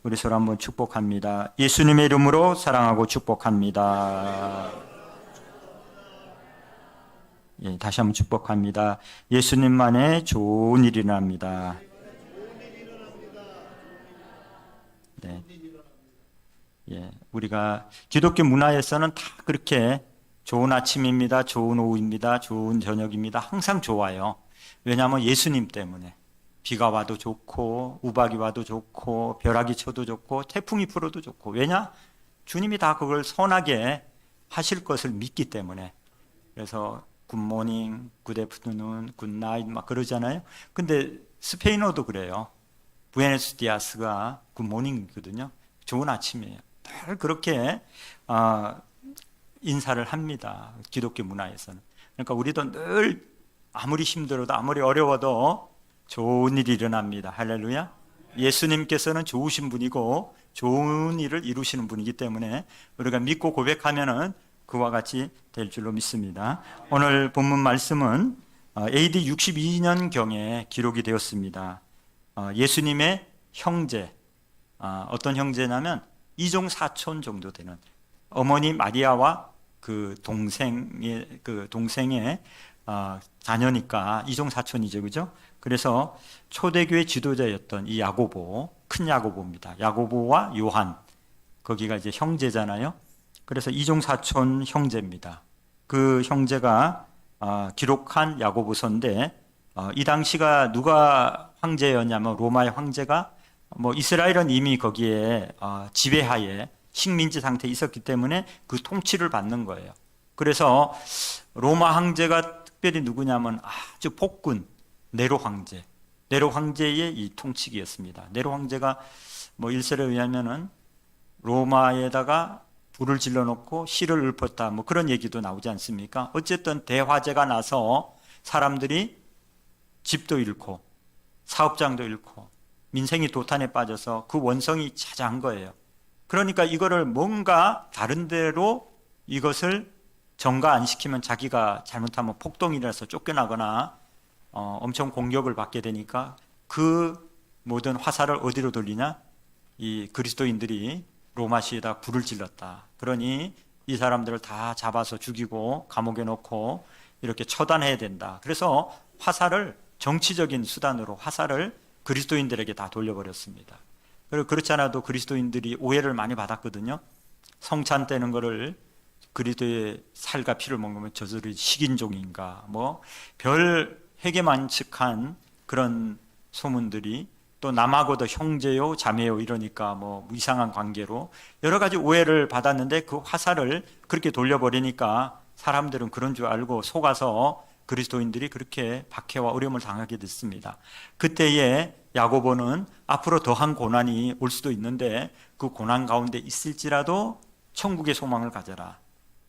우리 서로 한번 축복합니다. 예수님의 이름으로 사랑하고 축복합니다. 예, 다시 한번 축복합니다. 예수님만의 좋은 일이 일어납니다. 네. 예, 우리가 기독교 문화에서는 다 그렇게 좋은 아침입니다, 좋은 오후입니다, 좋은 저녁입니다. 항상 좋아요. 왜냐하면 예수님 때문에. 비가 와도 좋고 우박이 와도 좋고 벼락이 쳐도 좋고 태풍이 불어도 좋고. 왜냐? 주님이 다 그걸 선하게 하실 것을 믿기 때문에. 그래서 굿모닝, 굿애프터눈, 굿나잇 막 그러잖아요. 근데 스페인어도 그래요. 부에노스디아스가 굿모닝이거든요. 좋은 아침이에요. 늘 그렇게 인사를 합니다. 기독교 문화에서는. 그러니까 우리도 늘 아무리 힘들어도 아무리 어려워도 좋은 일이 일어납니다. 할렐루야. 예수님께서는 좋으신 분이고 좋은 일을 이루시는 분이기 때문에 우리가 믿고 고백하면은 그와 같이 될 줄로 믿습니다. 오늘 본문 말씀은 AD 62년경에 기록이 되었습니다. 예수님의 형제, 어떤 형제냐면 이종 사촌 정도 되는 어머니 마리아와 그 동생의 자녀니까 이종 사촌이죠, 그죠? 그래서 초대교회 지도자였던 이 야고보, 큰 야고보입니다. 야고보와 요한, 거기가 이제 형제잖아요. 그래서 이종 사촌 형제입니다. 그 형제가 기록한 야고보서인데 이 당시가 누가 황제였냐면 로마의 황제가 이스라엘은 이미 거기에 지배하에 식민지 상태에 있었기 때문에 그 통치를 받는 거예요. 그래서 로마 황제가 특별히 누구냐면 아주 폭군 네로 황제. 네로 황제의 이 통치기였습니다. 네로 황제가 일설에 의하면은 로마에다가 불을 질러놓고 씨를 읊었다 그런 얘기도 나오지 않습니까? 어쨌든 대화재가 나서 사람들이 집도 잃고 사업장도 잃고 민생이 도탄에 빠져서 그 원성이 자자한 거예요. 그러니까 이거를 뭔가 다른 데로 이것을 정가 안 시키면 자기가 잘못하면 폭동이라서 쫓겨나거나 엄청 공격을 받게 되니까 그 모든 화살을 어디로 돌리냐? 이 그리스도인들이 로마시에다 불을 질렀다. 그러니 이 사람들을 다 잡아서 죽이고 감옥에 넣고 이렇게 처단해야 된다. 그래서 화살을 정치적인 수단으로 화살을 그리스도인들에게 다 돌려버렸습니다. 그리고 그렇지 않아도 그리스도인들이 오해를 많이 받았거든요. 성찬 떼는 거를 그리스도의 살과 피를 먹으면 저들이 식인종인가 별 회개만측한 그런 소문들이 또 남하고도 형제요 자매요 이러니까 이상한 관계로 여러 가지 오해를 받았는데 그 화살을 그렇게 돌려버리니까 사람들은 그런 줄 알고 속아서 그리스도인들이 그렇게 박해와 어려움을 당하게 됐습니다. 그때에 야고보는 앞으로 더한 고난이 올 수도 있는데 그 고난 가운데 있을지라도 천국의 소망을 가져라.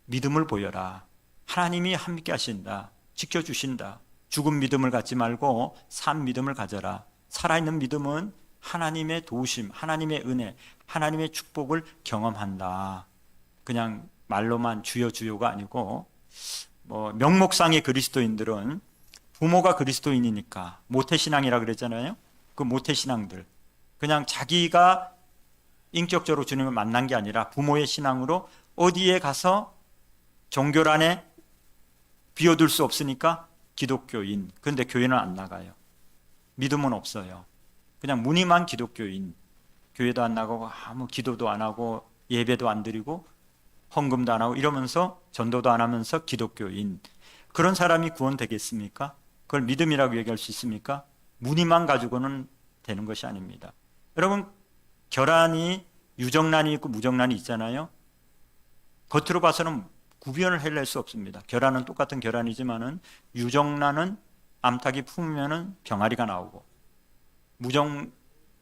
믿음을 보여라. 하나님이 함께 하신다. 지켜주신다. 죽은 믿음을 갖지 말고 산 믿음을 가져라. 살아있는 믿음은 하나님의 도우심, 하나님의 은혜, 하나님의 축복을 경험한다. 그냥 말로만 주여 주여가 아니고 명목상의 그리스도인들은 부모가 그리스도인이니까 모태신앙이라 그랬잖아요. 그 모태신앙들 그냥 자기가 인격적으로 주님을 만난 게 아니라 부모의 신앙으로 어디에 가서 종교란에 비워둘 수 없으니까 기독교인. 그런데 교회는 안 나가요. 믿음은 없어요. 그냥 무늬만 기독교인. 교회도 안 나가고 아무 기도도 안 하고 예배도 안 드리고 헌금도 안 하고 이러면서 전도도 안 하면서 기독교인. 그런 사람이 구원되겠습니까? 그걸 믿음이라고 얘기할 수 있습니까? 무늬만 가지고는 되는 것이 아닙니다. 여러분, 결란이 유정란이 있고 무정란이 있잖아요. 겉으로 봐서는 구별을 해낼 수 없습니다. 결란은 똑같은 결란이지만은 유정란은 암탉이 품으면은 병아리가 나오고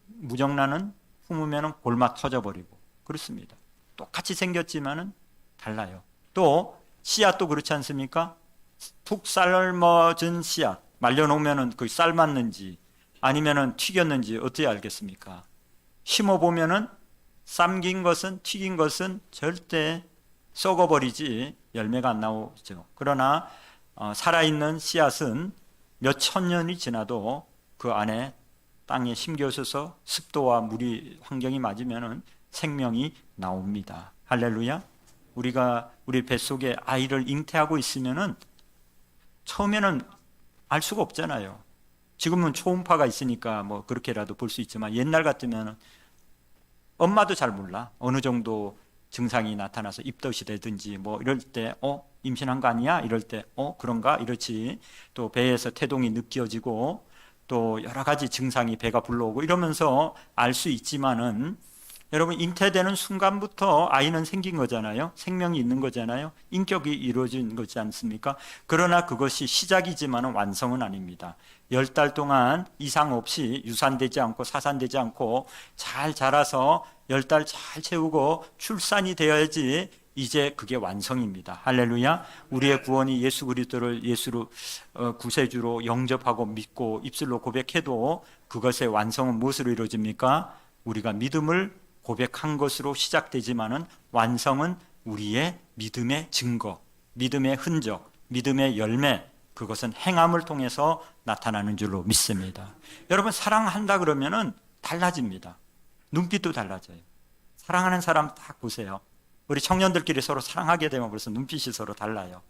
무정란은 품으면은 골마 터져버리고 그렇습니다. 똑같이 생겼지만은 달라요. 또 씨앗도 그렇지 않습니까? 푹 삶아진 씨앗 말려놓으면은 그 삶았는지 아니면은 튀겼는지 어떻게 알겠습니까? 심어보면은 삶긴 것은 튀긴 것은 절대 썩어버리지 열매가 안 나오죠. 그러나 살아있는 씨앗은 몇 천 년이 지나도 그 안에 땅에 심겨져서 습도와 물이 환경이 맞으면 생명이 나옵니다. 할렐루야. 우리가 우리 뱃속에 아이를 잉태하고 있으면은 처음에는 알 수가 없잖아요. 지금은 초음파가 있으니까 뭐 그렇게라도 볼 수 있지만 옛날 같으면 엄마도 잘 몰라. 어느 정도 증상이 나타나서 입덧이 되든지 뭐 이럴 때 임신한 거 아니야? 이럴 때 그런가? 이렇지. 또 배에서 태동이 느껴지고 또 여러 가지 증상이 배가 불러오고 이러면서 알 수 있지만은 여러분 잉태되는 순간부터 아이는 생긴 거잖아요. 생명이 있는 거잖아요. 인격이 이루어진 거지 않습니까? 그러나 그것이 시작이지만 완성은 아닙니다. 10달 동안 이상 없이 유산되지 않고 사산되지 않고 잘 자라서 10달 잘 채우고 출산이 되어야지 이제 그게 완성입니다. 할렐루야. 우리의 구원이 예수 그리스도를 예수로 구세주로 영접하고 믿고 입술로 고백해도 그것의 완성은 무엇으로 이루어집니까? 우리가 믿음을 고백한 것으로 시작되지만은 완성은 우리의 믿음의 증거, 믿음의 흔적, 믿음의 열매, 그것은 행함을 통해서 나타나는 줄로 믿습니다. 여러분 사랑한다 그러면은 달라집니다. 눈빛도 달라져요. 사랑하는 사람 딱 보세요. 우리 청년들끼리 서로 사랑하게 되면 벌써 눈빛이 서로 달라요.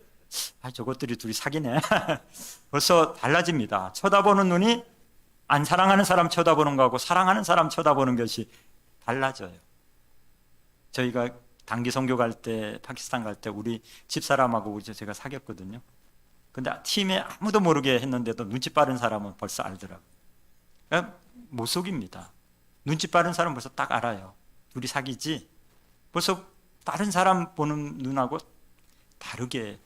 저것들이 둘이 사귀네. 벌써 달라집니다. 쳐다보는 눈이 안 사랑하는 사람 쳐다보는 거하고 사랑하는 사람 쳐다보는 것이 달라져요. 저희가 단기 선교 갈 때, 파키스탄 갈 때 우리 집사람하고 제가 사귀었거든요. 근데 팀에 아무도 모르게 했는데도 눈치 빠른 사람은 벌써 알더라고요. 못 속입니다. 눈치 빠른 사람은 벌써 딱 알아요. 둘이 사귀지? 벌써 다른 사람 보는 눈하고 다르게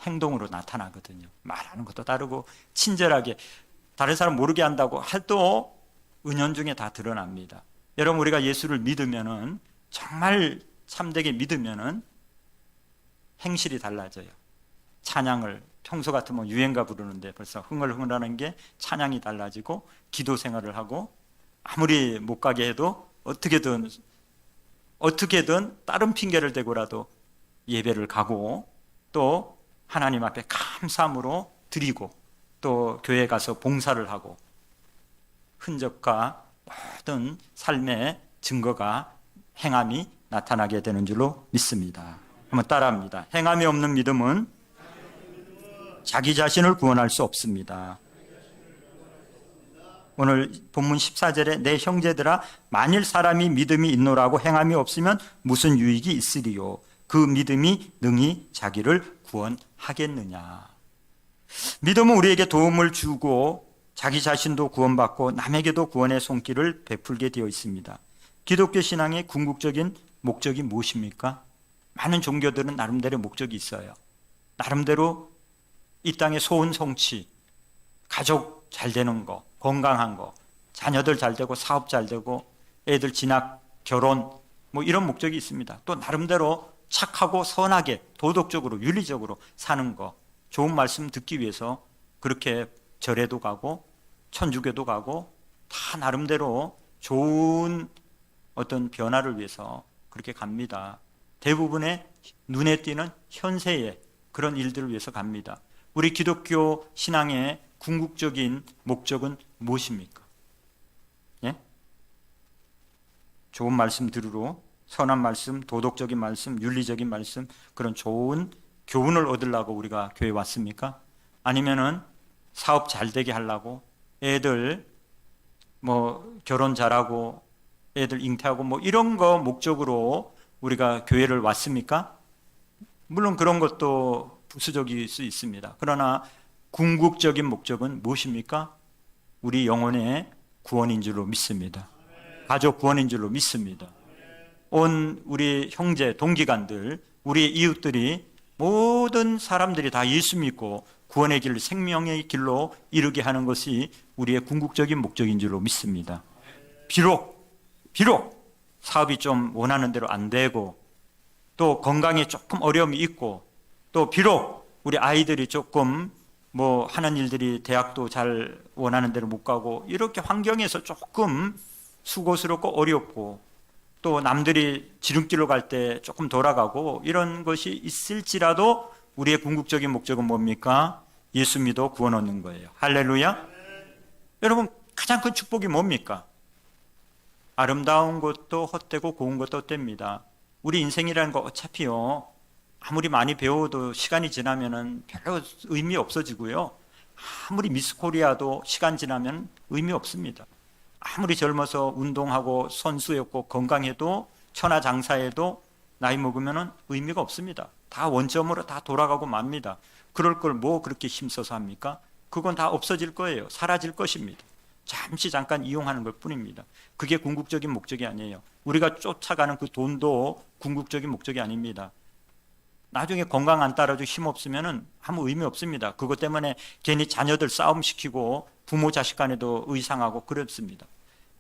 행동으로 나타나거든요. 말하는 것도 다르고 친절하게 다른 사람 모르게 한다고 해도 은연중에 다 드러납니다. 여러분 우리가 예수를 믿으면은 정말 참되게 믿으면은 행실이 달라져요. 찬양을 평소 같으면 유행가 부르는데 벌써 흥얼흥얼하는 게 찬양이 달라지고 기도 생활을 하고 아무리 못 가게 해도 어떻게든 다른 핑계를 대고라도 예배를 가고 또 하나님 앞에 감사함으로 드리고 또 교회 가서 봉사를 하고 흔적과 모든 삶의 증거가 행함이 나타나게 되는 줄로 믿습니다. 한번 따라합니다. 행함이 없는 믿음은 자기 자신을 구원할 수 없습니다. 오늘 본문 14절에 내 형제들아 만일 사람이 믿음이 있노라고 행함이 없으면 무슨 유익이 있으리요. 그 믿음이 능히 자기를 구원하겠느냐. 믿음은 우리에게 도움을 주고 자기 자신도 구원받고 남에게도 구원의 손길을 베풀게 되어 있습니다. 기독교 신앙의 궁극적인 목적이 무엇입니까? 많은 종교들은 나름대로 목적이 있어요. 나름대로 이 땅의 소원 성취, 가족 잘 되는 거, 건강한 거, 자녀들 잘 되고 사업 잘 되고 애들 진학, 결혼 뭐 이런 목적이 있습니다. 또 나름대로 착하고 선하게 도덕적으로 윤리적으로 사는 거, 좋은 말씀 듣기 위해서 그렇게 절에도 가고 천주교도 가고 다 나름대로 좋은 어떤 변화를 위해서 그렇게 갑니다. 대부분의 눈에 띄는 현세의 그런 일들을 위해서 갑니다. 우리 기독교 신앙의 궁극적인 목적은 무엇입니까? 예? 좋은 말씀 들으러 선한 말씀, 도덕적인 말씀, 윤리적인 말씀 그런 좋은 교훈을 얻으려고 우리가 교회에 왔습니까? 아니면은 사업 잘 되게 하려고 애들 뭐 결혼 잘하고 애들 잉태하고 뭐 이런 거 목적으로 우리가 교회를 왔습니까? 물론 그런 것도 부수적일 수 있습니다. 그러나 궁극적인 목적은 무엇입니까? 우리 영혼의 구원인 줄로 믿습니다. 가족 구원인 줄로 믿습니다. 온 우리 형제, 동기간들, 우리 이웃들이 모든 사람들이 다 예수 믿고 구원의 길, 생명의 길로 이르게 하는 것이 우리의 궁극적인 목적인 줄로 믿습니다. 비록 사업이 좀 원하는 대로 안 되고 또 건강에 조금 어려움이 있고 또 비록 우리 아이들이 조금 뭐 하는 일들이 대학도 잘 원하는 대로 못 가고 이렇게 환경에서 조금 수고스럽고 어렵고 또 남들이 지름길로 갈 때 조금 돌아가고 이런 것이 있을지라도 우리의 궁극적인 목적은 뭡니까? 예수 믿어 구원 얻는 거예요. 할렐루야. 여러분 가장 큰 축복이 뭡니까? 아름다운 것도 헛되고 고운 것도 헛됩니다. 우리 인생이라는 거 어차피요, 아무리 많이 배워도 시간이 지나면은 별로 의미 없어지고요. 아무리 미스 코리아도 시간 지나면 의미 없습니다. 아무리 젊어서 운동하고 선수였고 건강해도 천하장사해도 나이 먹으면은 의미가 없습니다. 다 원점으로 다 돌아가고 맙니다. 그럴 걸 뭐 그렇게 힘써서 합니까? 그건 다 없어질 거예요. 사라질 것입니다. 잠시 잠깐 이용하는 것 뿐입니다. 그게 궁극적인 목적이 아니에요. 우리가 쫓아가는 그 돈도 궁극적인 목적이 아닙니다. 나중에 건강 안 따라주고 힘 없으면 아무 의미 없습니다. 그것 때문에 괜히 자녀들 싸움시키고 부모 자식 간에도 의상하고 그렇습니다.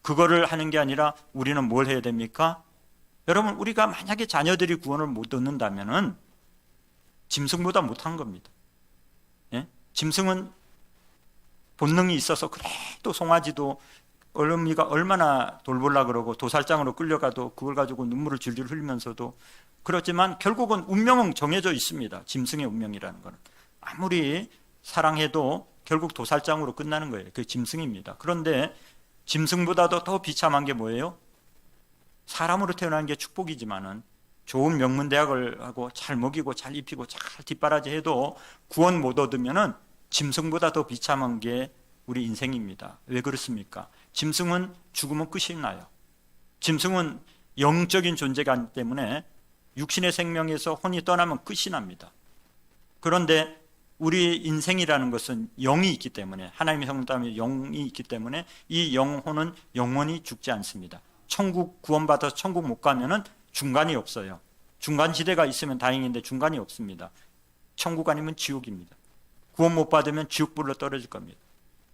그거를 하는 게 아니라 우리는 뭘 해야 됩니까? 여러분, 우리가 만약에 자녀들이 구원을 못 얻는다면 짐승보다 못한 겁니다. 예? 짐승은 본능이 있어서 그래도 송아지도 어머니가 얼마나 돌보려고 그러고 도살장으로 끌려가도 그걸 가지고 눈물을 줄줄 흘리면서도 그렇지만 결국은 운명은 정해져 있습니다. 짐승의 운명이라는 것은. 아무리 사랑해도 결국 도살장으로 끝나는 거예요. 그게 짐승입니다. 그런데 짐승보다도 더 비참한 게 뭐예요? 사람으로 태어나는 게 축복이지만은 좋은 명문대학을 하고 잘 먹이고 잘 입히고 잘 뒷바라지 해도 구원 못 얻으면은 짐승보다 더 비참한 게 우리 인생입니다. 왜 그렇습니까? 짐승은 죽으면 끝이 나요. 짐승은 영적인 존재가 아니기 때문에 육신의 생명에서 혼이 떠나면 끝이 납니다. 그런데 우리 인생이라는 것은 영이 있기 때문에, 하나님의 성품에 영이 있기 때문에 이 영혼은 영원히 죽지 않습니다. 천국 구원받아서 천국 못 가면은 중간이 없어요. 중간 지대가 있으면 다행인데 중간이 없습니다. 천국 아니면 지옥입니다. 구원 못 받으면 지옥불로 떨어질 겁니다.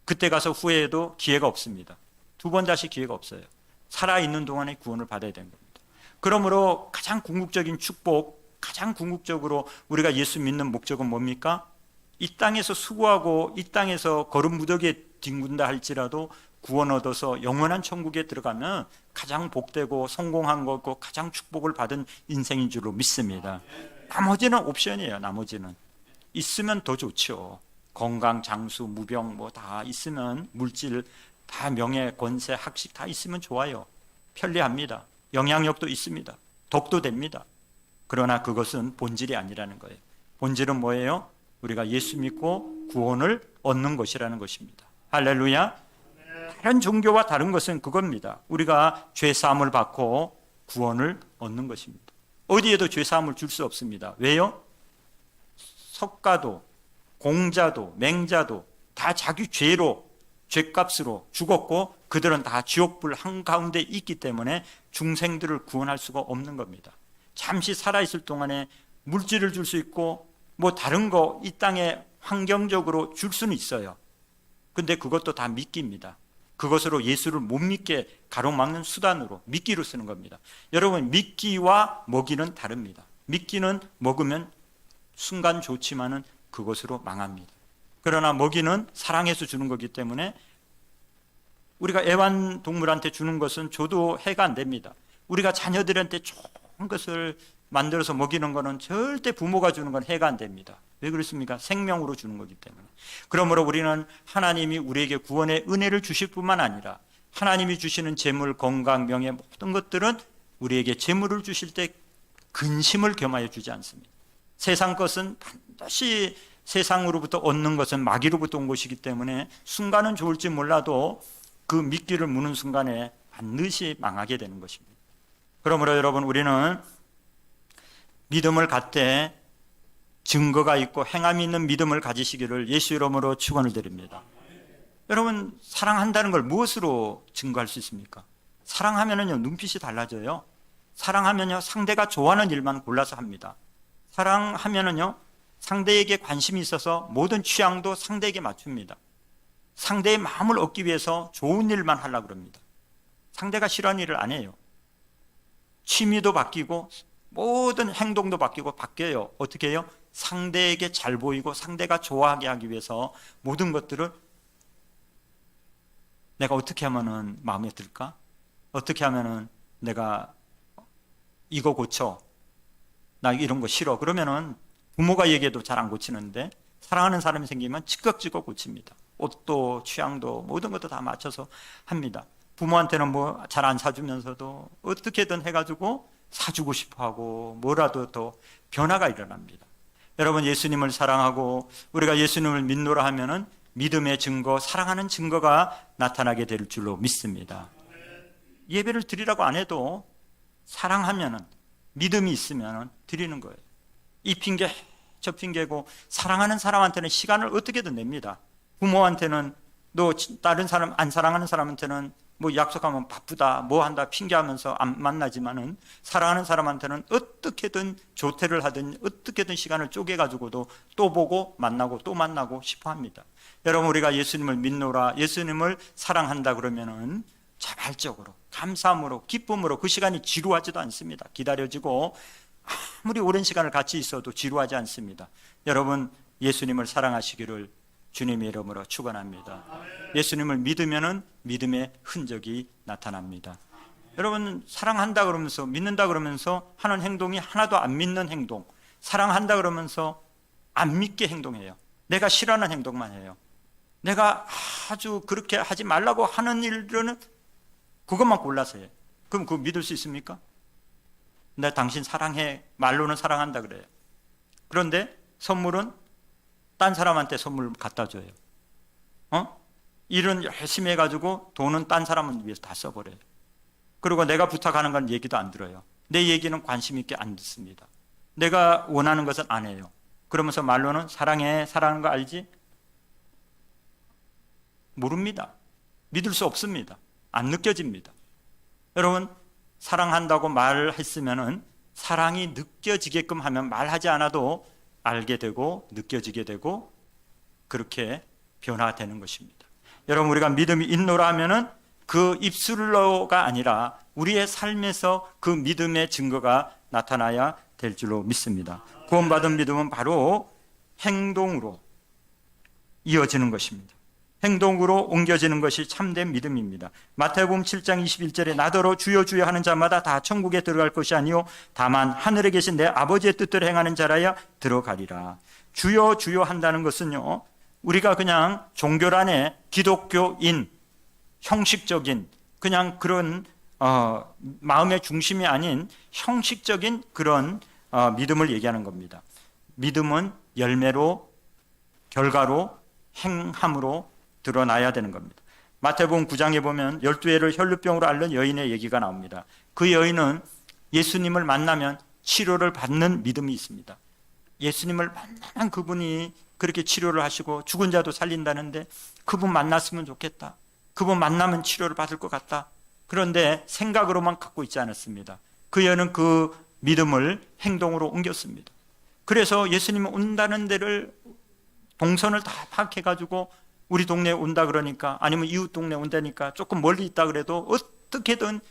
그때 가서 후회해도 기회가 없습니다. 두 번 다시 기회가 없어요. 살아있는 동안에 구원을 받아야 되는 겁니다. 그러므로 가장 궁극적인 축복, 가장 궁극적으로 우리가 예수 믿는 목적은 뭡니까? 이 땅에서 수고하고 이 땅에서 거름 무더기에 뒹군다 할지라도 구원 얻어서 영원한 천국에 들어가면 가장 복되고 성공한 거고 가장 축복을 받은 인생인 줄로 믿습니다. 나머지는 옵션이에요. 나머지는 있으면 더 좋죠. 건강, 장수, 무병 뭐 다 있으면, 물질 다, 명예, 권세, 학식 다 있으면 좋아요. 편리합니다. 영향력도 있습니다. 덕도 됩니다. 그러나 그것은 본질이 아니라는 거예요. 본질은 뭐예요? 우리가 예수 믿고 구원을 얻는 것이라는 것입니다. 할렐루야. 다른 종교와 다른 것은 그겁니다. 우리가 죄 사함을 받고 구원을 얻는 것입니다. 어디에도 죄 사함을 줄 수 없습니다. 왜요? 석가도, 공자도, 맹자도 다 자기 죄로, 죄값으로 죽었고 그들은 다 지옥불 한가운데 있기 때문에 중생들을 구원할 수가 없는 겁니다. 잠시 살아있을 동안에 물질을 줄 수 있고 뭐 다른 거 이 땅에 환경적으로 줄 수는 있어요. 근데 그것도 다 미끼입니다. 그것으로 예수를 못 믿게 가로막는 수단으로, 미끼로 쓰는 겁니다. 여러분, 미끼와 먹이는 다릅니다. 미끼는 먹으면 순간 좋지만은 그것으로 망합니다. 그러나 먹이는 사랑해서 주는 거기 때문에 우리가 애완동물한테 주는 것은 줘도 해가 안 됩니다. 우리가 자녀들한테 좋은 것을 만들어서 먹이는 것은 절대 부모가 주는 건 해가 안 됩니다. 왜 그렇습니까? 생명으로 주는 거기 때문에. 그러므로 우리는 하나님이 우리에게 구원의 은혜를 주실 뿐만 아니라 하나님이 주시는 재물, 건강, 명예 모든 것들은 우리에게 재물을 주실 때 근심을 겸하여 주지 않습니다. 세상 것은 반드시 세상으로부터 얻는 것은 마귀로부터 온 것이기 때문에 순간은 좋을지 몰라도 그 미끼를 무는 순간에 반드시 망하게 되는 것입니다. 그러므로 여러분, 우리는 믿음을 갖되 증거가 있고 행함이 있는 믿음을 가지시기를 예수 이름으로 축원을 드립니다. 여러분, 사랑한다는 걸 무엇으로 증거할 수 있습니까? 사랑하면은요, 눈빛이 달라져요. 사랑하면요, 상대가 좋아하는 일만 골라서 합니다. 사랑하면은요, 상대에게 관심이 있어서 모든 취향도 상대에게 맞춥니다. 상대의 마음을 얻기 위해서 좋은 일만 하려고 합니다. 상대가 싫어하는 일을 안 해요. 취미도 바뀌고 모든 행동도 바뀌어요. 어떻게 해요? 상대에게 잘 보이고 상대가 좋아하게 하기 위해서 모든 것들을 내가 어떻게 하면은 마음에 들까? 어떻게 하면은 내가 이거 고쳐. 나 이런 거 싫어. 그러면은 부모가 얘기해도 잘 안 고치는데 사랑하는 사람이 생기면 즉각적으로 고칩니다. 옷도 취향도 모든 것도 다 맞춰서 합니다. 부모한테는 뭐 잘 안 사주면서도 어떻게든 해가지고 사주고 싶어하고 뭐라도 더 변화가 일어납니다. 여러분, 예수님을 사랑하고 우리가 예수님을 믿노라 하면은 믿음의 증거, 사랑하는 증거가 나타나게 될 줄로 믿습니다. 예배를 드리라고 안 해도 사랑하면은, 믿음이 있으면은 드리는 거예요. 이 핑계 저 핑계고, 사랑하는 사람한테는 시간을 어떻게든 냅니다. 부모한테는, 또 다른 사람, 안 사랑하는 사람한테는 뭐 약속하면 바쁘다, 뭐 한다 핑계하면서 안 만나지만은, 사랑하는 사람한테는 어떻게든 조퇴를 하든 어떻게든 시간을 쪼개가지고도 또 보고 만나고 또 만나고 싶어 합니다. 여러분, 우리가 예수님을 믿노라, 예수님을 사랑한다 그러면은 자발적으로, 감사함으로, 기쁨으로 그 시간이 지루하지도 않습니다. 기다려지고 아무리 오랜 시간을 같이 있어도 지루하지 않습니다. 여러분, 예수님을 사랑하시기를 주님의 이름으로 축원합니다. 예수님을 믿으면은 믿음의 흔적이 나타납니다. 여러분, 사랑한다 그러면서, 믿는다 그러면서 하는 행동이 하나도 안 믿는 행동, 사랑한다 그러면서 안 믿게 행동해요. 내가 싫어하는 행동만 해요. 내가 아주 그렇게 하지 말라고 하는 일들은 그것만 골라서 해요. 그럼 그거 믿을 수 있습니까? 나 당신 사랑해, 말로는 사랑한다 그래요. 그런데 선물은 딴 사람한테 선물 갖다 줘요. 일은 열심히 해가지고 돈은 딴 사람을 위해서 다 써버려요. 그리고 내가 부탁하는 건 얘기도 안 들어요. 내 얘기는 관심 있게 안 듣습니다. 내가 원하는 것은 안 해요. 그러면서 말로는 사랑해, 사랑하는 거 알지? 모릅니다. 믿을 수 없습니다. 안 느껴집니다. 여러분, 사랑한다고 말했으면은 사랑이 느껴지게끔 하면 말하지 않아도 알게 되고 느껴지게 되고 그렇게 변화되는 것입니다. 여러분, 우리가 믿음이 있노라 하면은 그 입술로가 아니라 우리의 삶에서 그 믿음의 증거가 나타나야 될 줄로 믿습니다. 구원받은 믿음은 바로 행동으로 이어지는 것입니다. 행동으로 옮겨지는 것이 참된 믿음입니다. 마태복음 7장 21절에 나더러 주여 주여 하는 자마다 다 천국에 들어갈 것이 아니요 다만 하늘에 계신 내 아버지의 뜻대로 행하는 자라야 들어가리라. 주여 주여 한다는 것은요, 우리가 그냥 종교란에 기독교인, 형식적인 그냥 그런 마음의 중심이 아닌 형식적인 그런 믿음을 얘기하는 겁니다. 믿음은 열매로, 결과로, 행함으로 드러나야 되는 겁니다. 마태복음 9장에 보면 12회를 혈루병으로 앓는 여인의 얘기가 나옵니다. 그 여인은 예수님을 만나면 치료를 받는 믿음이 있습니다. 예수님을 만나면 그분이 그렇게 치료를 하시고 죽은 자도 살린다는데 그분 만났으면 좋겠다. 그분 만나면 치료를 받을 것 같다. 그런데 생각으로만 갖고 있지 않았습니다. 그 여인은 그 믿음을 행동으로 옮겼습니다. 그래서 예수님이 온다는 데를 동선을 다 파악해가지고 우리 동네에 온다 그러니까, 아니면 이웃 동네에 온다니까 조금 멀리 있다 그래도 어떻게든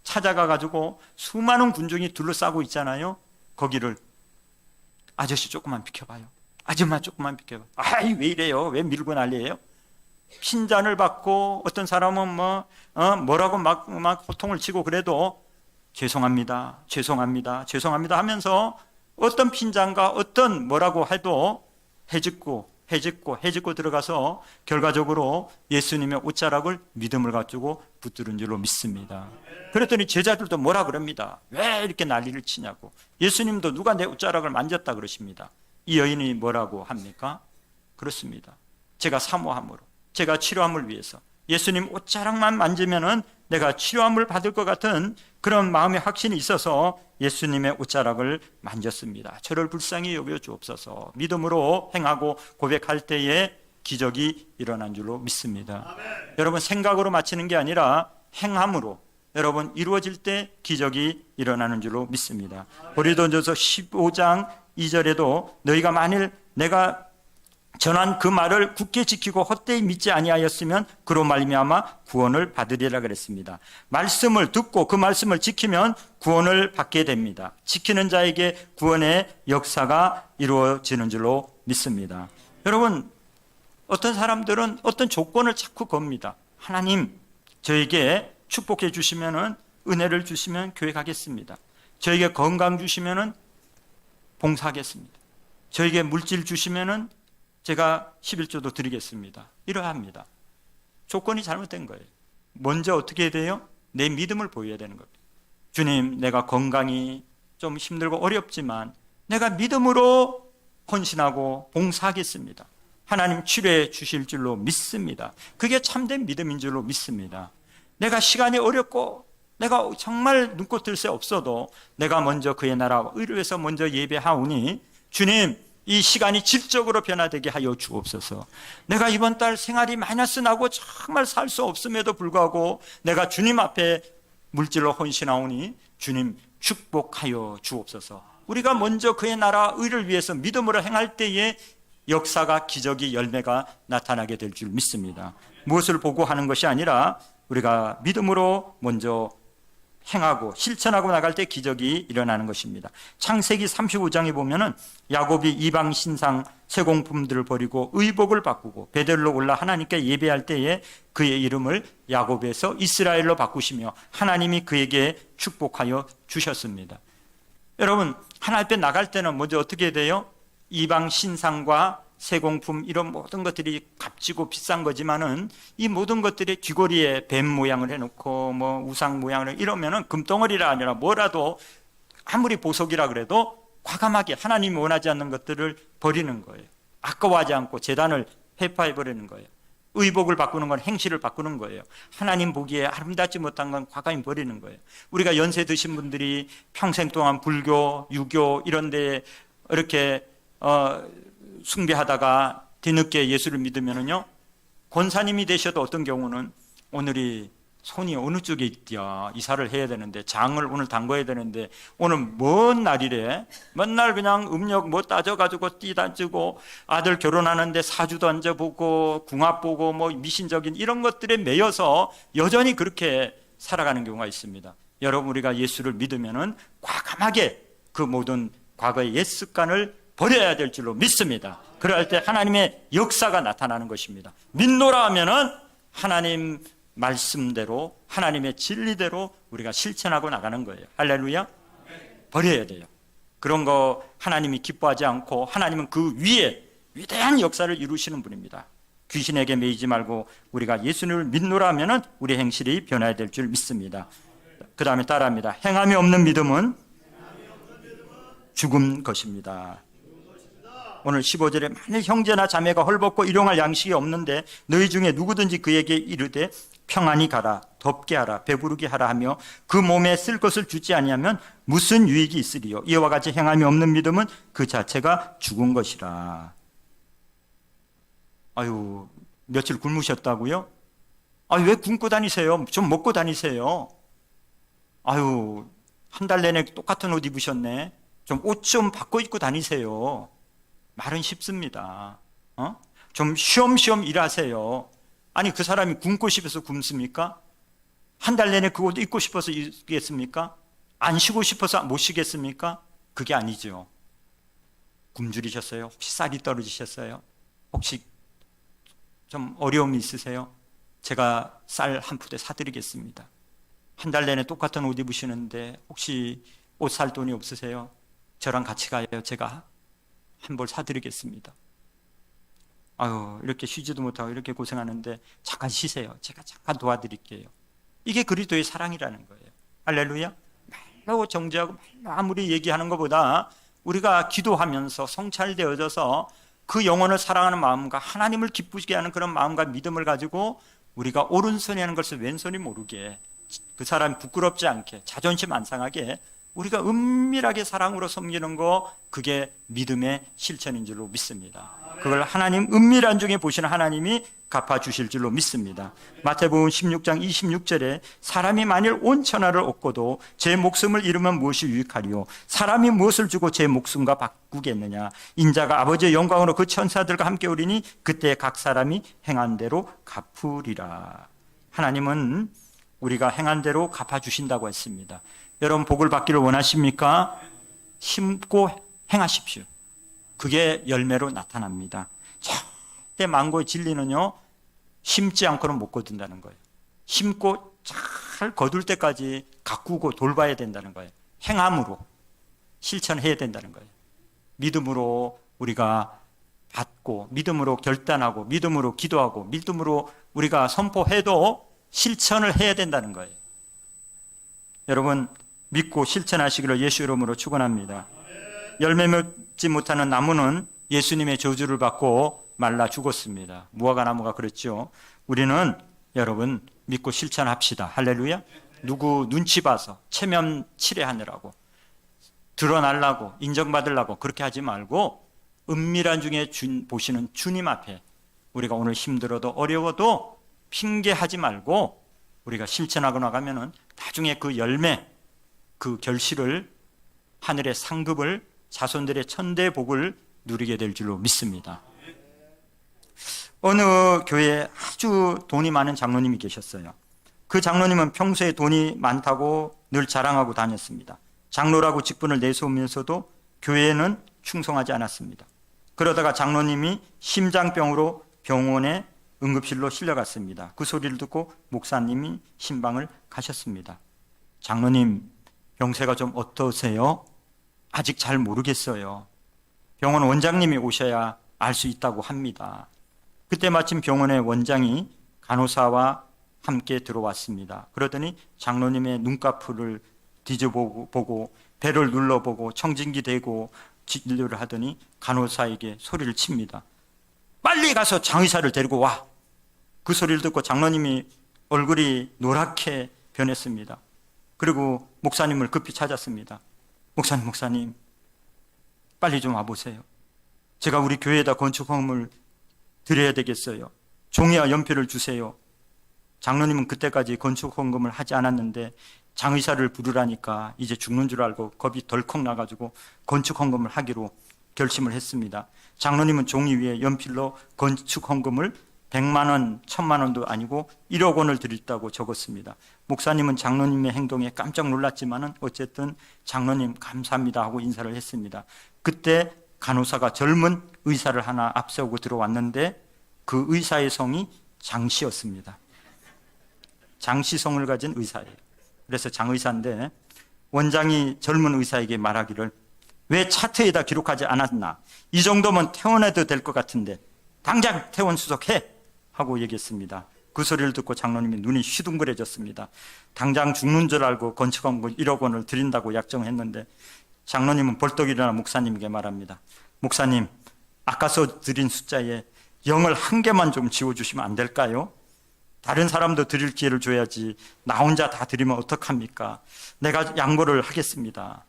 찾아가가지고 수많은 군중이 둘러싸고 있잖아요. 거기를 아저씨 조금만 비켜봐요. 아줌마 조금만 비켜봐. 아이 왜 이래요? 왜 밀고 난리예요? 핀잔을 받고 어떤 사람은 뭐라고 막 호통을 치고 그래도 죄송합니다, 죄송합니다, 죄송합니다 하면서 어떤 핀잔과 어떤 뭐라고 해도 해집고 들어가서 결과적으로 예수님의 옷자락을 믿음을 가지고 붙들은 줄로 믿습니다. 그랬더니 제자들도 뭐라 그럽니다. 왜 이렇게 난리를 치냐고. 예수님도 누가 내 옷자락을 만졌다 그러십니다. 이 여인이 뭐라고 합니까? 그렇습니다. 제가 사모함으로, 제가 치료함을 위해서 예수님 옷자락만 만지면은 내가 치료함을 받을 것 같은 그런 마음의 확신이 있어서 예수님의 옷자락을 만졌습니다. 저를 불쌍히 여겨 주옵소서. 믿음으로 행하고 고백할 때에 기적이 일어난 줄로 믿습니다. 아멘. 여러분, 생각으로 마치는 게 아니라 행함으로 여러분 이루어질 때 기적이 일어나는 줄로 믿습니다. 고린도전서 15장 2절에도 너희가 만일 내가 전한 그 말을 굳게 지키고 헛되이 믿지 아니하였으면 그로 말미암아 구원을 받으리라 그랬습니다. 말씀을 듣고 그 말씀을 지키면 구원을 받게 됩니다. 지키는 자에게 구원의 역사가 이루어지는 줄로 믿습니다. 여러분, 어떤 사람들은 어떤 조건을 자꾸 겁니다. 하나님, 저에게 축복해 주시면은, 은혜를 주시면 교회 가겠습니다. 저에게 건강 주시면은 봉사하겠습니다. 저에게 물질 주시면은 제가 11조도 드리겠습니다. 이러합니다. 조건이 잘못된 거예요. 먼저 어떻게 해야 돼요? 내 믿음을 보여야 되는 겁니다. 주님, 내가 건강이 좀 힘들고 어렵지만 내가 믿음으로 헌신하고 봉사하겠습니다. 하나님 치료해 주실 줄로 믿습니다. 그게 참된 믿음인 줄로 믿습니다. 내가 시간이 어렵고 내가 정말 눈꽃 뜰 새 없어도 내가 먼저 그의 나라와 의를 위해서 먼저 예배하오니 주님, 이 시간이 질적으로 변화되게 하여 주옵소서. 내가 이번 달 생활이 마이너스 나고 정말 살 수 없음에도 불구하고 내가 주님 앞에 물질로 헌신하오니 주님 축복하여 주옵소서. 우리가 먼저 그의 나라 의를 위해서 믿음으로 행할 때에 역사가, 기적이, 열매가 나타나게 될 줄 믿습니다. 무엇을 보고 하는 것이 아니라 우리가 믿음으로 먼저 행하고 실천하고 나갈 때 기적이 일어나는 것입니다. 창세기 35장에 보면은 야곱이 이방 신상 세공품들을 버리고 의복을 바꾸고 베델로 올라 하나님께 예배할 때에 그의 이름을 야곱에서 이스라엘로 바꾸시며 하나님이 그에게 축복하여 주셨습니다. 여러분, 하나님 앞에 나갈 때는 먼저 어떻게 해야 돼요? 이방 신상과 세공품 이런 모든 것들이 값지고 비싼 거지만은 이 모든 것들이 귀걸이에 뱀 모양을 해놓고 뭐 우상 모양을 이러면은 금덩어리라 아니라 뭐라도 아무리 보석이라 그래도 과감하게 하나님이 원하지 않는 것들을 버리는 거예요. 아까워하지 않고 제단을 회파해 버리는 거예요. 의복을 바꾸는 건 행실을 바꾸는 거예요. 하나님 보기에 아름답지 못한 건 과감히 버리는 거예요. 우리가 연세 드신 분들이 평생 동안 불교, 유교 이런 데에 이렇게 숭배하다가 뒤늦게 예수를 믿으면은요, 권사님이 되셔도 어떤 경우는 오늘이 손이 어느 쪽에 있디야, 이사를 해야 되는데 장을 오늘 담궈야 되는데 오늘 뭔 날이래, 맨날 그냥 음력 뭐 따져가지고 띠 따지고 아들 결혼하는데 사주도 앉아보고 궁합 보고 뭐 미신적인 이런 것들에 매여서 여전히 그렇게 살아가는 경우가 있습니다. 여러분, 우리가 예수를 믿으면은 과감하게 그 모든 과거의 옛 습관을 버려야 될 줄로 믿습니다. 그럴 때 하나님의 역사가 나타나는 것입니다. 믿노라 하면은 하나님 말씀대로, 하나님의 진리대로 우리가 실천하고 나가는 거예요. 할렐루야. 버려야 돼요. 그런 거 하나님이 기뻐하지 않고 하나님은 그 위에 위대한 역사를 이루시는 분입니다. 귀신에게 매이지 말고 우리가 예수님을 믿노라 하면은 우리 행실이 변화해야 될 줄 믿습니다. 그 다음에 따라합니다. 행함이 없는 믿음은 죽은 것입니다. 오늘 15절에 만일 형제나 자매가 헐벗고 일용할 양식이 없는데 너희 중에 누구든지 그에게 이르되 평안히 가라, 덥게 하라, 배부르게 하라 하며 그 몸에 쓸 것을 주지 아니하면 무슨 유익이 있으리요. 이와 같이 행함이 없는 믿음은 그 자체가 죽은 것이라. 아유, 며칠 굶으셨다고요? 아유, 왜 굶고 다니세요? 좀 먹고 다니세요. 아유, 한 달 내내 똑같은 옷 입으셨네. 좀 옷 좀 바꿔 입고 다니세요. 말은 쉽습니다. 좀 쉬엄쉬엄 일하세요. 아니, 그 사람이 굶고 싶어서 굶습니까? 한 달 내내 그 옷 입고 싶어서 입겠습니까? 안 쉬고 싶어서 못 쉬겠습니까? 그게 아니죠. 굶주리셨어요? 혹시 쌀이 떨어지셨어요? 혹시 좀 어려움이 있으세요? 제가 쌀 한 푸대 사드리겠습니다. 한 달 내내 똑같은 옷 입으시는데 혹시 옷 살 돈이 없으세요? 저랑 같이 가요. 제가 한 벌 사드리겠습니다. 아유, 이렇게 쉬지도 못하고 이렇게 고생하는데 잠깐 쉬세요. 제가 잠깐 도와드릴게요. 이게 그리스도의 사랑이라는 거예요. 할렐루야. 말로 정죄하고 말로 아무리 얘기하는 것보다 우리가 기도하면서 성찰되어져서 그 영혼을 사랑하는 마음과 하나님을 기쁘게 하는 그런 마음과 믿음을 가지고 우리가 오른손이 하는 것을 왼손이 모르게, 그 사람이 부끄럽지 않게, 자존심 안 상하게 우리가 은밀하게 사랑으로 섬기는 거, 그게 믿음의 실천인 줄로 믿습니다. 그걸 하나님, 은밀한 중에 보시는 하나님이 갚아주실 줄로 믿습니다. 마태복음 16장 26절에 사람이 만일 온 천하를 얻고도 제 목숨을 잃으면 무엇이 유익하리요? 사람이 무엇을 주고 제 목숨과 바꾸겠느냐? 인자가 아버지의 영광으로 그 천사들과 함께 오리니 그때 각 사람이 행한 대로 갚으리라. 하나님은 우리가 행한 대로 갚아주신다고 했습니다. 여러분, 복을 받기를 원하십니까? 심고 행하십시오. 그게 열매로 나타납니다. 절대 망고의 진리는요, 심지 않고는 못 거둔다는 거예요. 심고 잘 거둘 때까지 가꾸고 돌봐야 된다는 거예요. 행함으로 실천해야 된다는 거예요. 믿음으로 우리가 받고 믿음으로 결단하고 믿음으로 기도하고 믿음으로 우리가 선포해도 실천을 해야 된다는 거예요. 여러분 믿고 실천하시기를 예수 이름으로 축원합니다. 열매 맺지 못하는 나무는 예수님의 저주를 받고 말라 죽었습니다. 무화과 나무가 그랬죠. 우리는 여러분 믿고 실천합시다. 할렐루야. 누구 눈치 봐서 체면 칠해하느라고 드러나려고 인정받으려고 그렇게 하지 말고 은밀한 중에 보시는 주님 앞에 우리가 오늘 힘들어도 어려워도 핑계하지 말고 우리가 실천하고 나가면은 나중에 그 열매, 그 결실을 하늘의 상급을 자손들의 천대 복을 누리게 될 줄로 믿습니다. 어느 교회에 아주 돈이 많은 장로님이 계셨어요. 그 장로님은 평소에 돈이 많다고 늘 자랑하고 다녔습니다. 장로라고 직분을 내세우면서도 교회에는 충성하지 않았습니다. 그러다가 장로님이 심장병으로 병원에 응급실로 실려갔습니다. 그 소리를 듣고 목사님이 신방을 가셨습니다. 장로님, 병세가 좀 어떠세요? 아직 잘 모르겠어요. 병원 원장님이 오셔야 알 수 있다고 합니다. 그때 마침 병원의 원장이 간호사와 함께 들어왔습니다. 그러더니 장로님의 눈꺼풀을 뒤져보고 배를 눌러보고 청진기 대고 진료를 하더니 간호사에게 소리를 칩니다. 빨리 가서 장의사를 데리고 와. 그 소리를 듣고 장로님이 얼굴이 노랗게 변했습니다. 그리고 목사님을 급히 찾았습니다. 목사님 빨리 좀 와보세요. 제가 우리 교회에다 건축허물을 드려야 되겠어요. 종이와 연필을 주세요. 장로님은 그때까지 건축헌금을 하지 않았는데 장의사를 부르라니까 이제 죽는 줄 알고 겁이 덜컥 나가지고 건축헌금을 하기로 결심을 했습니다. 장로님은 종이 위에 연필로 건축헌금을 100만 원, 1000만 원도 아니고 1억 원을 드렸다고 적었습니다. 목사님은 장로님의 행동에 깜짝 놀랐지만은 어쨌든 장로님 감사합니다 하고 인사를 했습니다. 그때 간호사가 젊은 의사를 하나 앞세우고 들어왔는데 그 의사의 성이 장씨였습니다. 장씨성을 가진 의사예요. 그래서 장의사인데 원장이 젊은 의사에게 말하기를 왜 차트에다 기록하지 않았나? 이 정도면 퇴원해도 될 것 같은데 당장 퇴원 수속해! 하고 얘기했습니다. 그 소리를 듣고 장로님이 눈이 휘둥그레졌습니다. 당장 죽는 줄 알고 건축헌금 1억 원을 드린다고 약정했는데 장로님은 벌떡 일어나 목사님에게 말합니다. 목사님, 아까 써드린 숫자에 0을 한 개만 좀 지워주시면 안 될까요? 다른 사람도 드릴 기회를 줘야지 나 혼자 다 드리면 어떡합니까? 내가 양보를 하겠습니다.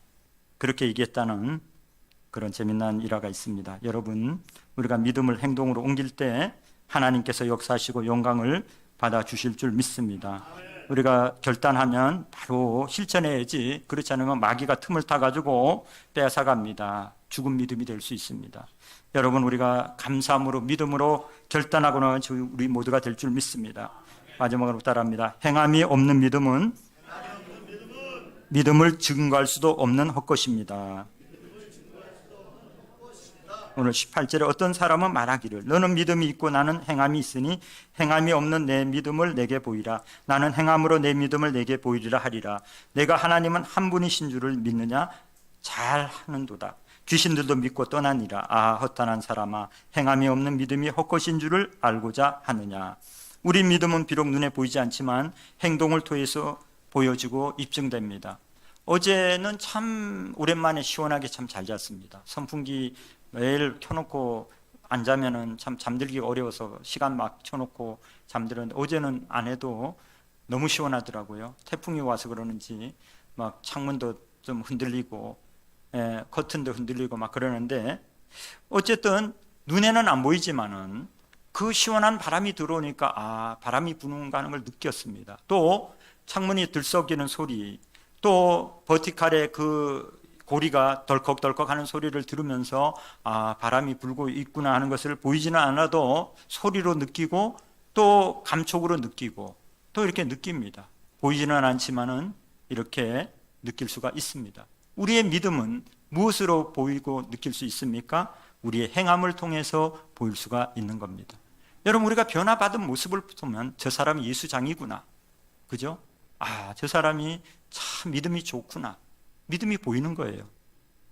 그렇게 얘기했다는 그런 재미난 일화가 있습니다. 여러분, 우리가 믿음을 행동으로 옮길 때 하나님께서 역사하시고 영광을 받아주실 줄 믿습니다. 우리가 결단하면 바로 실천해야지 그렇지 않으면 마귀가 틈을 타가지고 빼앗아갑니다. 죽은 믿음이 될 수 있습니다. 여러분, 우리가 감사함으로 믿음으로 결단하고 나면 우리 모두가 될 줄 믿습니다. 마지막으로 따라합니다. 행함이 없는 믿음은 믿음을 증거할 수도 없는 헛것입니다. 오늘 18절에 어떤 사람은 말하기를 너는 믿음이 있고 나는 행함이 있으니 행함이 없는 내 믿음을 내게 보이라. 나는 행함으로 내 믿음을 내게 보이리라 하리라. 내가 하나님은 한 분이신 줄을 믿느냐? 잘하는도다. 귀신들도 믿고 떠나니라. 아, 허탄한 사람아, 행함이 없는 믿음이 헛것인 줄을 알고자 하느냐. 우리 믿음은 비록 눈에 보이지 않지만 행동을 통해서 보여지고 입증됩니다. 어제는 참 오랜만에 시원하게 참 잘 잤습니다. 선풍기 매일 켜놓고 안 자면은 참 잠들기 어려워서 시간 막 켜놓고 잠들었는데 어제는 안 해도 너무 시원하더라고요. 태풍이 와서 그러는지 막 창문도 좀 흔들리고 커튼도 흔들리고 막 그러는데 어쨌든 눈에는 안 보이지만은 그 시원한 바람이 들어오니까 아, 바람이 부는가 하는 걸 느꼈습니다. 또 창문이 들썩이는 소리, 또 버티칼의 그 고리가 덜컥덜컥 하는 소리를 들으면서 아, 바람이 불고 있구나 하는 것을 보이지는 않아도 소리로 느끼고 또 감촉으로 느끼고 또 이렇게 느낍니다. 보이지는 않지만은 이렇게 느낄 수가 있습니다. 우리의 믿음은 무엇으로 보이고 느낄 수 있습니까? 우리의 행함을 통해서 보일 수가 있는 겁니다. 여러분, 우리가 변화받은 모습을 보면 저 사람이 예수장이구나, 그죠? 아, 저 사람이 참 믿음이 좋구나, 믿음이 보이는 거예요.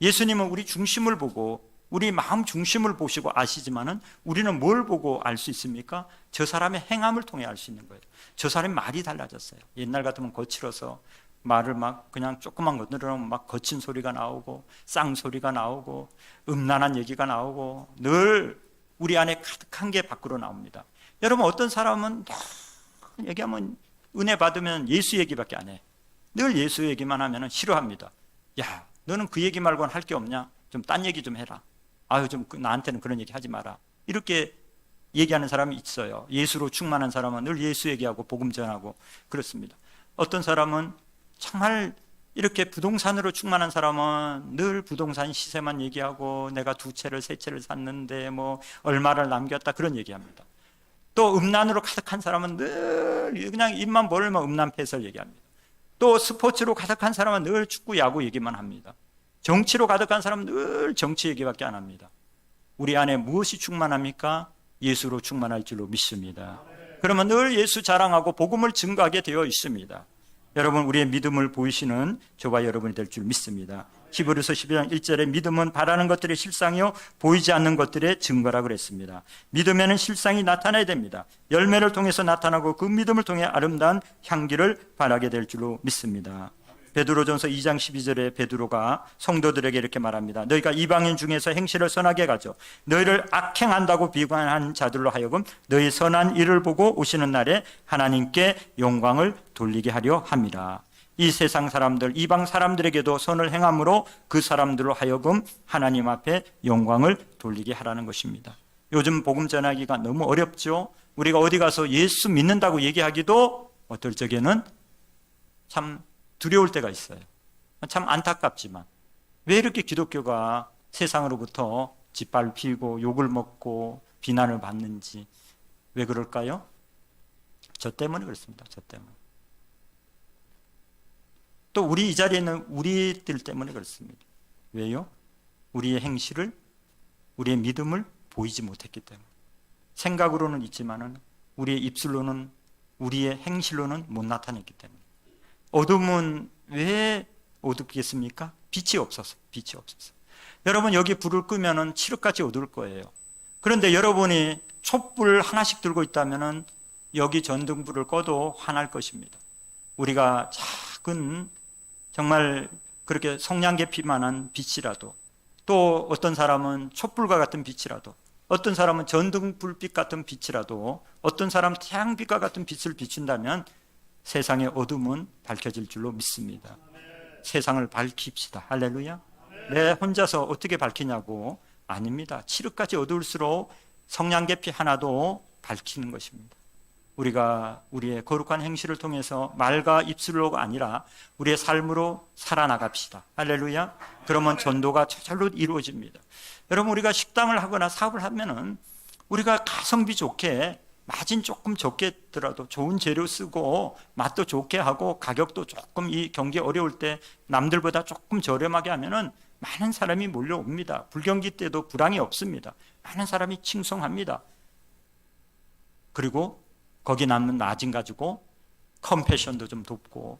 예수님은 우리 중심을 보고 우리 마음 중심을 보시고 아시지만은 우리는 뭘 보고 알 수 있습니까? 저 사람의 행함을 통해 알 수 있는 거예요. 저 사람의 말이 달라졌어요. 옛날 같으면 거칠어서 말을 막 그냥 조그만 거 늘어놓으면 막 거친 소리가 나오고 쌍소리가 나오고 음란한 얘기가 나오고 늘 우리 안에 가득한 게 밖으로 나옵니다. 여러분, 어떤 사람은 얘기하면 은혜 받으면 예수 얘기밖에 안 해. 늘 예수 얘기만 하면 싫어합니다. 야, 너는 그 얘기 말고는 할 게 없냐? 좀 딴 얘기 좀 해라. 아유, 좀 나한테는 그런 얘기 하지 마라. 이렇게 얘기하는 사람이 있어요. 예수로 충만한 사람은 늘 예수 얘기하고 복음 전하고 그렇습니다. 어떤 사람은 정말 이렇게 부동산으로 충만한 사람은 늘 부동산 시세만 얘기하고 내가 2채를 3채를 샀는데 뭐 얼마를 남겼다 그런 얘기합니다. 또 음란으로 가득한 사람은 늘 그냥 입만 벌면 음란 패설 얘기합니다. 또 스포츠로 가득한 사람은 늘 축구 야구 얘기만 합니다. 정치로 가득한 사람은 늘 정치 얘기밖에 안 합니다. 우리 안에 무엇이 충만합니까? 예수로 충만할 줄로 믿습니다. 그러면 늘 예수 자랑하고 복음을 증거하게 되어 있습니다. 여러분, 우리의 믿음을 보이시는 저와 여러분이 될 줄 믿습니다. 히브리서 12장 1절에 믿음은 바라는 것들의 실상이요 보이지 않는 것들의 증거라 그랬습니다. 믿음에는 실상이 나타나야 됩니다. 열매를 통해서 나타나고 그 믿음을 통해 아름다운 향기를 발하게 될 줄로 믿습니다. 베드로전서 2장 12절에 베드로가 성도들에게 이렇게 말합니다. 너희가 이방인 중에서 행실을 선하게 가져 너희를 악행한다고 비관한 자들로 하여금 너희 선한 일을 보고 오시는 날에 하나님께 영광을 돌리게 하려 함이라. 이 세상 사람들, 이방 사람들에게도 선을 행함으로 그 사람들로 하여금 하나님 앞에 영광을 돌리게 하라는 것입니다. 요즘 복음 전하기가 너무 어렵죠. 우리가 어디 가서 예수 믿는다고 얘기하기도 어떨 적에는 참 두려울 때가 있어요. 참 안타깝지만 왜 이렇게 기독교가 세상으로부터 짓밟히고 욕을 먹고 비난을 받는지 왜 그럴까요? 저 때문에 그렇습니다. 저 때문에. 또 우리 이 자리에 있는 우리들 때문에 그렇습니다. 왜요? 우리의 행실을, 우리의 믿음을 보이지 못했기 때문에. 생각으로는 있지만은 우리의 입술로는, 우리의 행실로는 못 나타냈기 때문에. 어둠은 왜 어둡겠습니까? 빛이 없어서, 빛이 없어서. 여러분, 여기 불을 끄면은 칠흑같이 어두울 거예요. 그런데 여러분이 촛불 하나씩 들고 있다면은 여기 전등불을 꺼도 환할 것입니다. 우리가 작은 정말 그렇게 성냥개피만한 빛이라도, 또 어떤 사람은 촛불과 같은 빛이라도, 어떤 사람은 전등불빛 같은 빛이라도, 어떤 사람은 태양빛과 같은 빛을 비춘다면 세상의 어둠은 밝혀질 줄로 믿습니다. 세상을 밝힙시다. 할렐루야. 내 혼자서 어떻게 밝히냐고. 아닙니다. 칠흑까지 어두울수록 성냥개피 하나도 밝히는 것입니다. 우리가 우리의 거룩한 행실을 통해서 말과 입술로가 아니라 우리의 삶으로 살아나갑시다. 할렐루야. 그러면 전도가 저절로 이루어집니다. 여러분, 우리가 식당을 하거나 사업을 하면은 우리가 가성비 좋게 마진 조금 적게 더라도 좋은 재료 쓰고 맛도 좋게 하고 가격도 조금 이 경기 어려울 때 남들보다 조금 저렴하게 하면은 많은 사람이 몰려옵니다. 불경기 때도 불황이 없습니다. 많은 사람이 칭송합니다. 그리고 거기 남는 마진 가지고 컴패션도 좀 돕고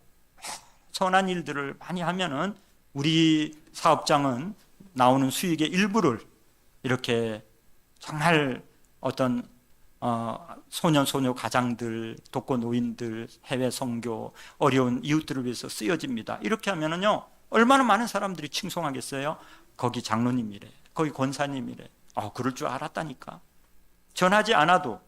선한 일들을 많이 하면은 우리 사업장은 나오는 수익의 일부를 이렇게 정말 어떤 소년 소녀 가장들, 독거 노인들, 해외 선교, 어려운 이웃들을 위해서 쓰여집니다. 이렇게 하면은요 얼마나 많은 사람들이 칭송하겠어요. 거기 장로님이래, 거기 권사님이래. 그럴 줄 알았다니까. 전하지 않아도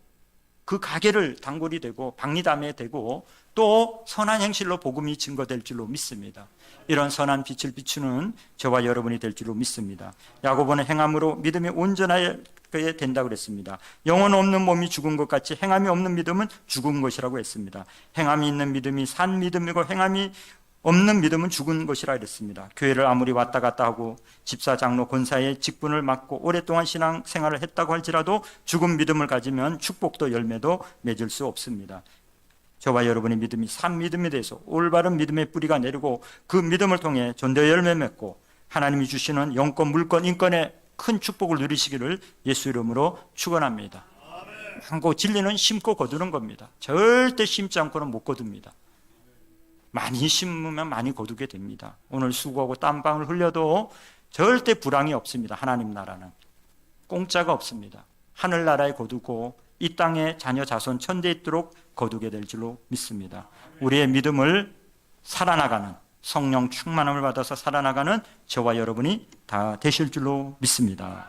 그 가게를 단골이 되고 박리담에 되고 또 선한 행실로 복음이 증거될 줄로 믿습니다. 이런 선한 빛을 비추는 저와 여러분이 될 줄로 믿습니다. 야고보는 행함으로 믿음이 온전하게 된다고 그랬습니다. 영혼 없는 몸이 죽은 것 같이 행함이 없는 믿음은 죽은 것이라고 했습니다. 행함이 있는 믿음이 산 믿음이고 행함이 없는 믿음은 죽은 것이라 그랬습니다. 교회를 아무리 왔다 갔다 하고 집사, 장로, 권사의 직분을 맡고 오랫동안 신앙 생활을 했다고 할지라도 죽은 믿음을 가지면 축복도 열매도 맺을 수 없습니다. 저와 여러분의 믿음이 산 믿음에 대해서 올바른 믿음의 뿌리가 내리고 그 믿음을 통해 전도의 열매 맺고 하나님이 주시는 영권, 물권, 인권의 큰 축복을 누리시기를 예수 이름으로 축원합니다. 한고 진리는 심고 거두는 겁니다. 절대 심지 않고는 못 거둡니다. 많이 심으면 많이 거두게 됩니다. 오늘 수고하고 땀방울 흘려도 절대 불황이 없습니다. 하나님 나라는 공짜가 없습니다. 하늘나라에 거두고 이 땅에 자녀 자손 천대 있도록 거두게 될 줄로 믿습니다. 우리의 믿음을 살아나가는, 성령 충만함을 받아서 살아나가는 저와 여러분이 다 되실 줄로 믿습니다.